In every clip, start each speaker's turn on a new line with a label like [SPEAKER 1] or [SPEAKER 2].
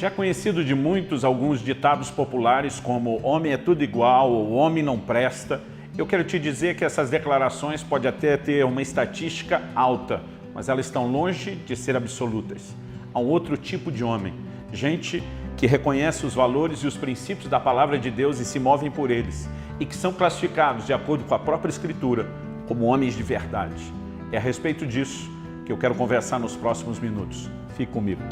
[SPEAKER 1] Já conhecido de muitos alguns ditados populares como homem é tudo igual ou homem não presta, eu quero te dizer que essas declarações podem até ter uma estatística alta, mas elas estão longe de ser absolutas. Há um outro tipo de homem, gente que reconhece os valores e os princípios da palavra de Deus e se movem por eles, e que são classificados de acordo com a própria Escritura como homens de verdade. É a respeito disso que eu quero conversar nos próximos minutos. Fique comigo.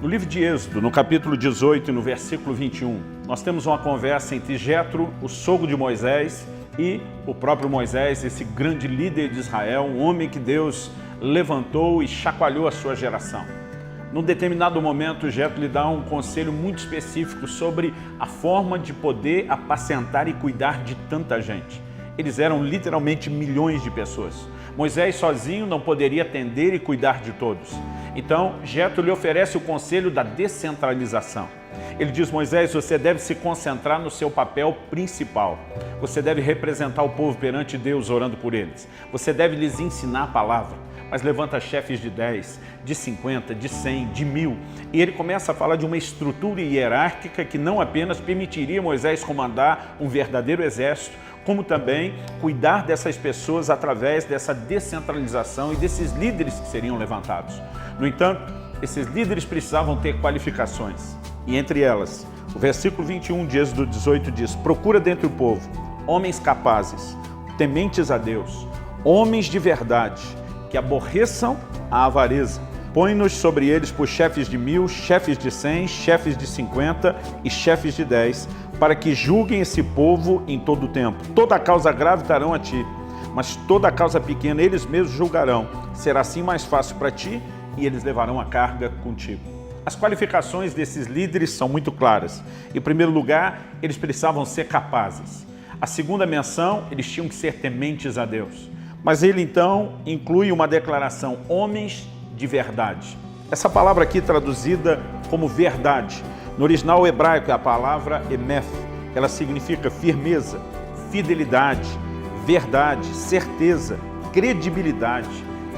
[SPEAKER 1] No livro de Êxodo, no capítulo 18 e no versículo 21, nós temos uma conversa entre Jetro, o sogro de Moisés, e o próprio Moisés, esse grande líder de Israel, um homem que Deus levantou e chacoalhou a sua geração. Num determinado momento, Jetro lhe dá um conselho muito específico sobre a forma de poder apacentar e cuidar de tanta gente. Eles eram literalmente milhões de pessoas. Moisés sozinho não poderia atender e cuidar de todos. Então, Jetro lhe oferece o conselho da descentralização. Ele diz: Moisés, você deve se concentrar no seu papel principal. Você deve representar o povo perante Deus orando por eles. Você deve lhes ensinar a palavra. Mas levanta chefes de 10, de 50, de 100, de 1000. E ele começa a falar de uma estrutura hierárquica que não apenas permitiria Moisés comandar um verdadeiro exército, como também cuidar dessas pessoas através dessa descentralização e desses líderes que seriam levantados. No entanto, esses líderes precisavam ter qualificações. E entre elas, o versículo 21 de Êxodo 18 diz: procura dentre o povo homens capazes, tementes a Deus, homens de verdade, que aborreçam a avareza. Põe-nos sobre eles por chefes de 1000, chefes de 100, chefes de 50 e chefes de 10, para que julguem esse povo em todo o tempo. Toda causa grave darão a ti, mas toda causa pequena eles mesmos julgarão. Será assim mais fácil para ti e eles levarão a carga contigo. As qualificações desses líderes são muito claras. Em primeiro lugar, eles precisavam ser capazes. A segunda menção, eles tinham que ser tementes a Deus. Mas ele então inclui uma declaração: homens de verdade. Essa palavra aqui traduzida como verdade, no original hebraico é a palavra emeth. Ela significa firmeza, fidelidade, verdade, certeza, credibilidade,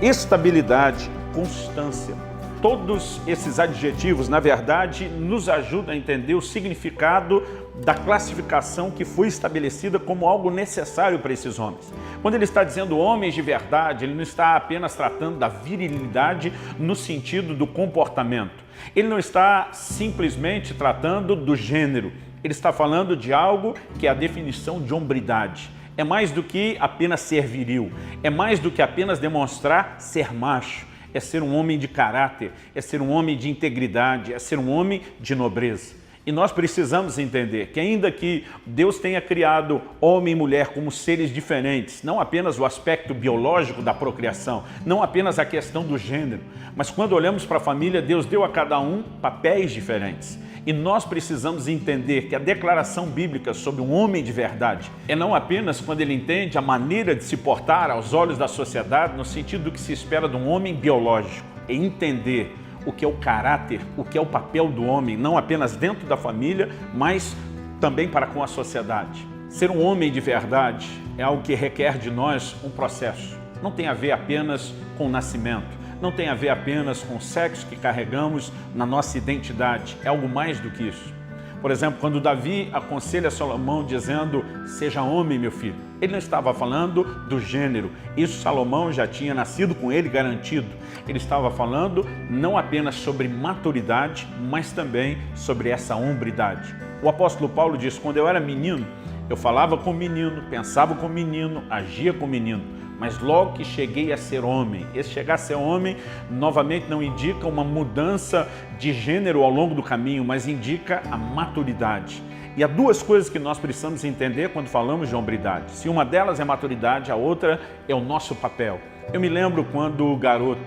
[SPEAKER 1] estabilidade, constância. Todos esses adjetivos, na verdade, nos ajudam a entender o significado da classificação que foi estabelecida como algo necessário para esses homens. Quando ele está dizendo homens de verdade, ele não está apenas tratando da virilidade no sentido do comportamento. Ele não está simplesmente tratando do gênero. Ele está falando de algo que é a definição de hombridade. É mais do que apenas ser viril. É mais do que apenas demonstrar ser macho. É ser um homem de caráter, é ser um homem de integridade, é ser um homem de nobreza. E nós precisamos entender que ainda que Deus tenha criado homem e mulher como seres diferentes, não apenas o aspecto biológico da procriação, não apenas a questão do gênero, mas quando olhamos para a família, Deus deu a cada um papéis diferentes. E nós precisamos entender que a declaração bíblica sobre um homem de verdade é não apenas quando ele entende a maneira de se portar aos olhos da sociedade, no sentido do que se espera de um homem biológico, é entender o que é o caráter, o que é o papel do homem, não apenas dentro da família, mas também para com a sociedade. Ser um homem de verdade é algo que requer de nós um processo. Não tem a ver apenas com o nascimento. Não tem a ver apenas com o sexo que carregamos na nossa identidade, é algo mais do que isso. Por exemplo, quando Davi aconselha Salomão dizendo: seja homem, meu filho, ele não estava falando do gênero, isso Salomão já tinha nascido com ele garantido. Ele estava falando não apenas sobre maturidade, mas também sobre essa hombridade. O apóstolo Paulo diz: quando eu era menino, eu falava como menino, pensava como menino, agia como menino. Mas logo que cheguei a ser homem, esse chegar a ser homem, novamente não indica uma mudança de gênero ao longo do caminho, mas indica a maturidade. E há duas coisas que nós precisamos entender quando falamos de hombridade. Se uma delas é maturidade, a outra é o nosso papel. Eu me lembro quando garoto,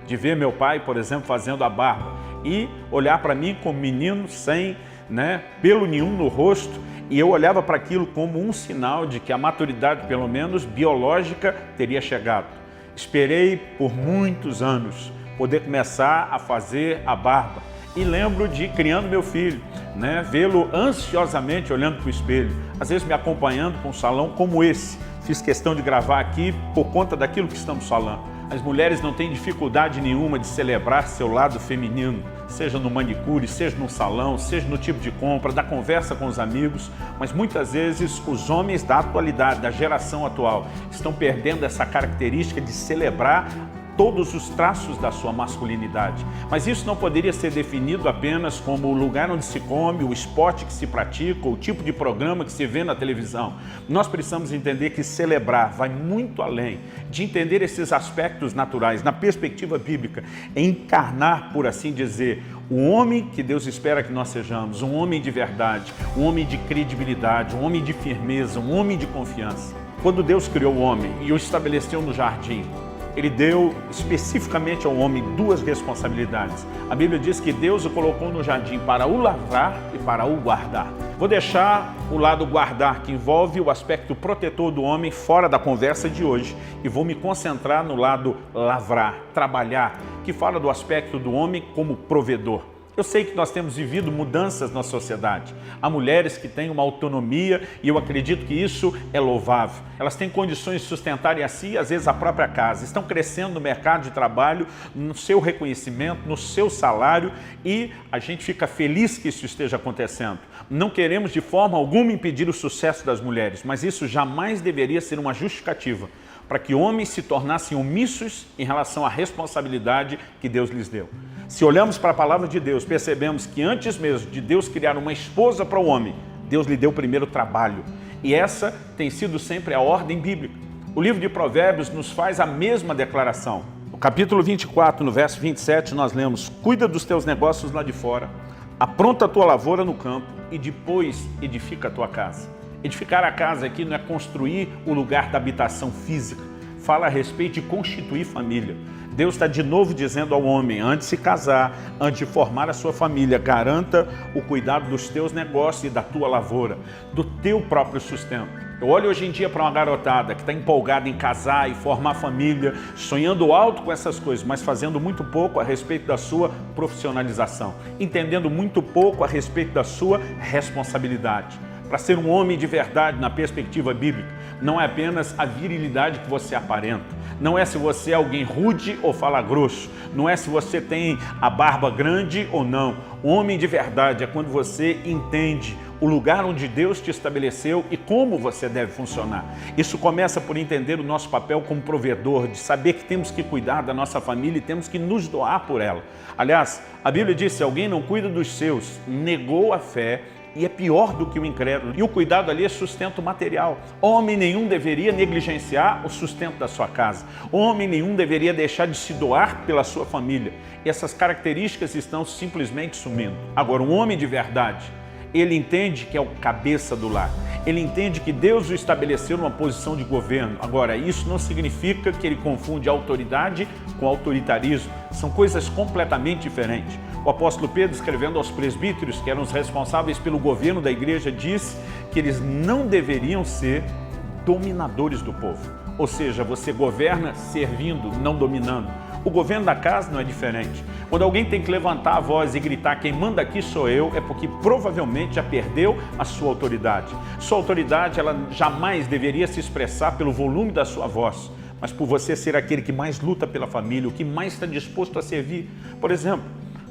[SPEAKER 1] de ver meu pai, por exemplo, fazendo a barba e olhar para mim como menino sem pelo nenhum no rosto, e eu olhava para aquilo como um sinal de que a maturidade, pelo menos biológica, teria chegado. Esperei por muitos anos poder começar a fazer a barba. E lembro de, criando meu filho, né? Vê-lo ansiosamente olhando para o espelho, às vezes me acompanhando para um salão como esse. Fiz questão de gravar aqui por conta daquilo que estamos falando. As mulheres não têm dificuldade nenhuma de celebrar seu lado feminino, seja no manicure, seja no salão, seja no tipo de compra, da conversa com os amigos, mas muitas vezes os homens da atualidade, da geração atual, estão perdendo essa característica de celebrar todos os traços da sua masculinidade. Mas isso não poderia ser definido apenas como o lugar onde se come, o esporte que se pratica, o tipo de programa que se vê na televisão. Nós precisamos entender que celebrar vai muito além de entender esses aspectos naturais. Na perspectiva bíblica, é encarnar, por assim dizer, o homem que Deus espera que nós sejamos, um homem de verdade, um homem de credibilidade, um homem de firmeza, um homem de confiança. Quando Deus criou o homem e o estabeleceu no jardim, Ele deu especificamente ao homem duas responsabilidades. A Bíblia diz que Deus o colocou no jardim para o lavrar e para o guardar. Vou deixar o lado guardar, que envolve o aspecto protetor do homem, fora da conversa de hoje, e vou me concentrar no lado lavrar, trabalhar, que fala do aspecto do homem como provedor. Eu sei que nós temos vivido mudanças na sociedade. Há mulheres que têm uma autonomia e eu acredito que isso é louvável. Elas têm condições de sustentarem a si e às vezes a própria casa. Estão crescendo no mercado de trabalho, no seu reconhecimento, no seu salário e a gente fica feliz que isso esteja acontecendo. Não queremos de forma alguma impedir o sucesso das mulheres, mas isso jamais deveria ser uma justificativa para que homens se tornassem omissos em relação à responsabilidade que Deus lhes deu. Se olhamos para a palavra de Deus, percebemos que antes mesmo de Deus criar uma esposa para o homem, Deus lhe deu primeiro trabalho. E essa tem sido sempre a ordem bíblica. O livro de Provérbios nos faz a mesma declaração. No capítulo 24, no verso 27, nós lemos: cuida dos teus negócios lá de fora, apronta a tua lavoura no campo e depois edifica a tua casa. Edificar a casa aqui não é construir o lugar da habitação física. Fala a respeito de constituir família. Deus está de novo dizendo ao homem, antes de se casar, antes de formar a sua família, garanta o cuidado dos teus negócios e da tua lavoura, do teu próprio sustento. Eu olho hoje em dia para uma garotada que está empolgada em casar e formar família, sonhando alto com essas coisas, mas fazendo muito pouco a respeito da sua profissionalização, entendendo muito pouco a respeito da sua responsabilidade. Para ser um homem de verdade na perspectiva bíblica, não é apenas a virilidade que você aparenta, não é se você é alguém rude ou fala grosso, não é se você tem a barba grande ou não. O homem de verdade é quando você entende o lugar onde Deus te estabeleceu e como você deve funcionar. Isso começa por entender o nosso papel como provedor, de saber que temos que cuidar da nossa família e temos que nos doar por ela. Aliás, a Bíblia diz, se alguém não cuida dos seus, negou a fé, e é pior do que o incrédulo. E o cuidado ali é sustento material. Homem nenhum deveria negligenciar o sustento da sua casa. Homem nenhum deveria deixar de se doar pela sua família. E essas características estão simplesmente sumindo. Agora, um homem de verdade, ele entende que é o cabeça do lar. Ele entende que Deus o estabeleceu numa posição de governo. Agora, isso não significa que ele confunde autoridade com autoritarismo. São coisas completamente diferentes. O apóstolo Pedro, escrevendo aos presbíteros, que eram os responsáveis pelo governo da igreja, diz que eles não deveriam ser dominadores do povo. Ou seja, você governa servindo, não dominando. O governo da casa não é diferente. Quando alguém tem que levantar a voz e gritar, quem manda aqui sou eu, é porque provavelmente já perdeu a sua autoridade. Sua autoridade, ela jamais deveria se expressar pelo volume da sua voz, mas por você ser aquele que mais luta pela família, o que mais está disposto a servir. Por exemplo,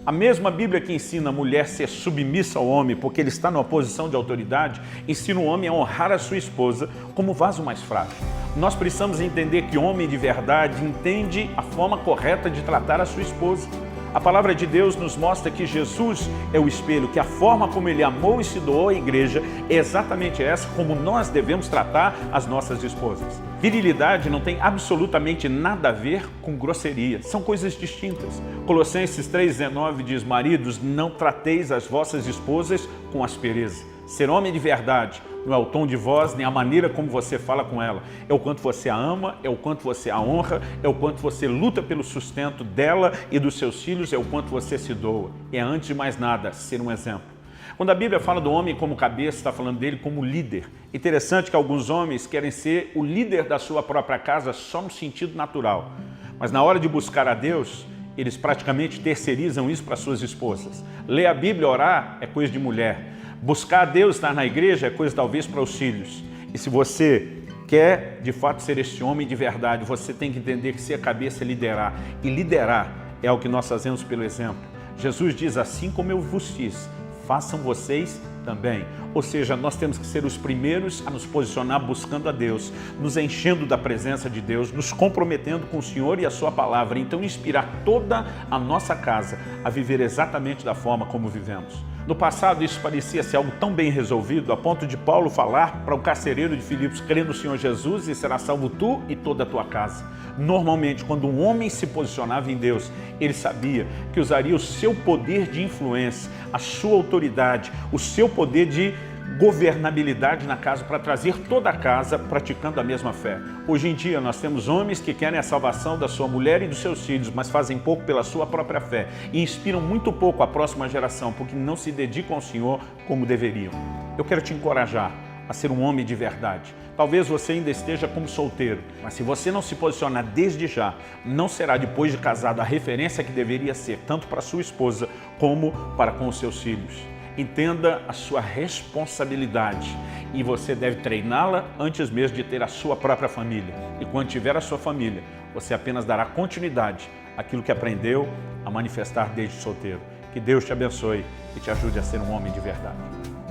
[SPEAKER 1] a mesma Bíblia que ensina a mulher ser submissa ao homem porque ele está numa posição de autoridade, ensina o homem a honrar a sua esposa como vaso mais frágil. Nós precisamos entender que o homem de verdade entende a forma correta de tratar a sua esposa. A palavra de Deus nos mostra que Jesus é o espelho, que a forma como ele amou e se doou à igreja é exatamente essa como nós devemos tratar as nossas esposas. Virilidade não tem absolutamente nada a ver com grosseria, são coisas distintas. Colossenses 3,19 diz, maridos, não trateis as vossas esposas com aspereza. Ser homem de verdade não é o tom de voz, nem a maneira como você fala com ela. É o quanto você a ama, é o quanto você a honra, é o quanto você luta pelo sustento dela e dos seus filhos, é o quanto você se doa. É, antes de mais nada, ser um exemplo. Quando a Bíblia fala do homem como cabeça, está falando dele como líder. Interessante que alguns homens querem ser o líder da sua própria casa só no sentido natural. Mas na hora de buscar a Deus, Eles praticamente terceirizam isso para suas esposas. Ler a Bíblia, orar, é coisa de mulher. Buscar a Deus, estar na igreja, é coisa talvez para os filhos. E se você quer de fato ser esse homem de verdade, você tem que entender que ser a cabeça é liderar. E liderar é o que nós fazemos pelo exemplo. Jesus diz, assim como eu vos fiz, façam vocês também. Ou seja, nós temos que ser os primeiros a nos posicionar buscando a Deus, nos enchendo da presença de Deus, nos comprometendo com o Senhor e a sua palavra. Então inspirar toda a nossa casa a viver exatamente da forma como vivemos. No passado isso parecia ser algo tão bem resolvido, a ponto de Paulo falar para o carcereiro de Filipos, crê no Senhor Jesus e será salvo tu e toda a tua casa. Normalmente, quando um homem se posicionava em Deus, ele sabia que usaria o seu poder de influência, a sua autoridade, o seu poder de governabilidade na casa para trazer toda a casa praticando a mesma fé. Hoje em dia nós temos homens que querem a salvação da sua mulher e dos seus filhos, mas fazem pouco pela sua própria fé e inspiram muito pouco a próxima geração porque não se dedicam ao Senhor como deveriam. Eu quero te encorajar a ser um homem de verdade. Talvez você ainda esteja como solteiro, mas se você não se posicionar desde já, não será depois de casado a referência que deveria ser, tanto para sua esposa como para com os seus filhos. Entenda a sua responsabilidade e você deve treiná-la antes mesmo de ter a sua própria família. E quando tiver a sua família, você apenas dará continuidade àquilo que aprendeu a manifestar desde solteiro. Que Deus te abençoe e te ajude a ser um homem de verdade.